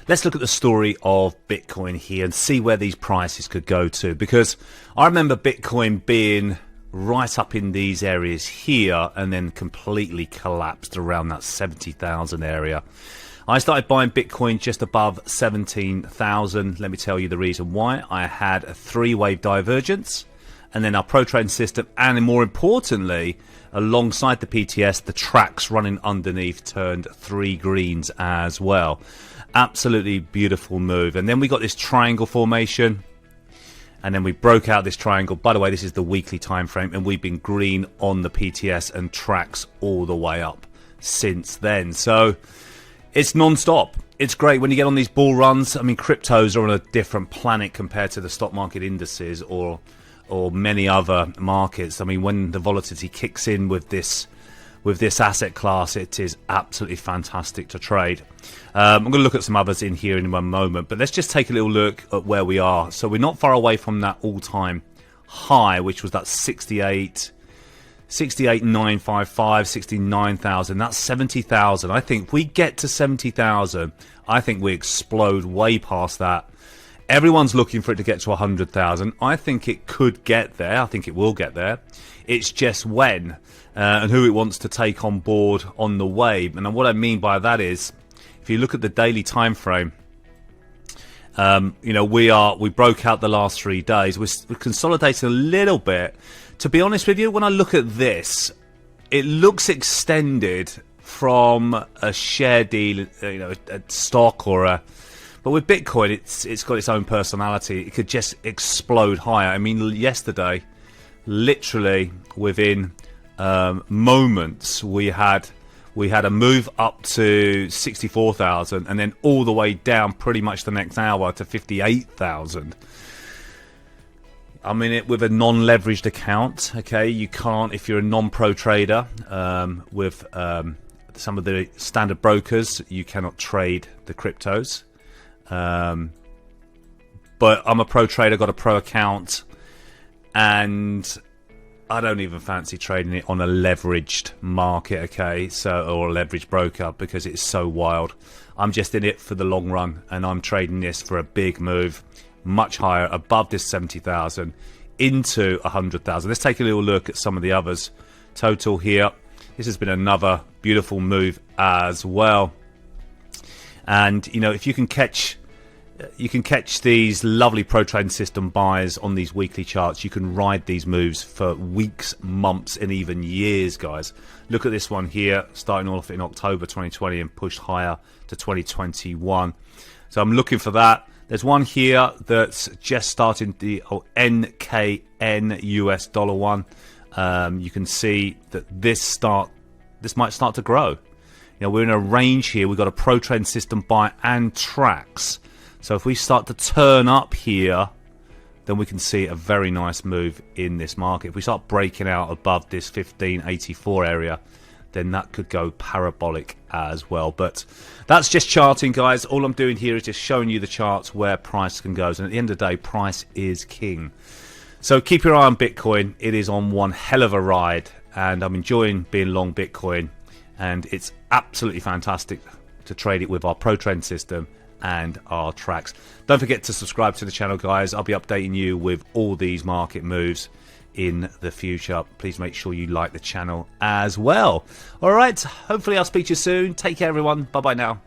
let's look at the story of Bitcoin here and see where these prices could go to, because I remember Bitcoin being right up in these areas here and then completely collapsed around that 70,000 area. I started buying Bitcoin just above 17,000. Let me tell you the reason why. I had a three-wave divergence, and then our pro trading system, and more importantly, alongside the PTS, the tracks running underneath turned 3 greens as well. Absolutely beautiful move. And then we got this triangle formation, and then we broke out this triangle. By the way, this is the weekly time frame, and we've been green on the PTS and tracks all the way up since then. So it's non-stop. It's great when you get on these bull runs. I mean, cryptos are on a different planet compared to the stock market indices or many other markets. I mean, when the volatility kicks in with this asset class, it is absolutely fantastic to trade. I'm going to look at some others in here in one moment, but let's just take a little look at where we are. So we're not far away from that all-time high, which was that 68,955, 69,000. That's 70,000. I think if we get to 70,000, I think we explode way past that. Everyone's looking for it to get to 100,000. I think it could get there. I think it will get there. It's just when and who it wants to take on board on the wave. And what I mean by that is, if you look at the daily time frame, you know, we broke out the last 3 days. We're consolidating a little bit. To be honest with you, when I look at this, it looks extended from a share deal, you know, a stock or a. But with Bitcoin, it's got its own personality. It could just explode higher. I mean, yesterday, literally within moments, we had a move up to 64,000, and then all the way down pretty much the next hour to 58,000. I mean, it with a non-leveraged account. Okay, you can't, if you're a non-pro trader with some of the standard brokers, you cannot trade the cryptos. But I'm a pro trader, got a pro account, and I don't even fancy trading it on a leveraged market, okay, or a leveraged broker, because it's so wild. I'm just in it for the long run, and I'm trading this for a big move, much higher, above this 70,000 into 100,000. Let's take a little look at some of the others. Total here. This has been another beautiful move as well. And you know, if you can catch these lovely pro trading system buys on these weekly charts, you can ride these moves for weeks, months, and even years, guys. Look at this one here, starting off in October 2020 and pushed higher to 2021. So I'm looking for that. There's one here that's just starting, the NKN US dollar one. You can see that this might start to grow. You know, we're in a range here. We've got a pro trading system buy and tracks. So if we start to turn up here, then we can see a very nice move in this market. If we start breaking out above this 1584 area, then that could go parabolic as well. But that's just charting, guys. All I'm doing here is just showing you the charts where price can go. And at the end of the day, price is king. So keep your eye on Bitcoin. It is on one hell of a ride, and I'm enjoying being long Bitcoin. And it's absolutely fantastic to trade it with our pro trading system and our tracks. Don't forget to subscribe to the channel, guys. I'll be updating you with all these market moves in the future. Please make sure you like the channel as well. All right, hopefully I'll speak to you soon. Take care, everyone. Bye bye now.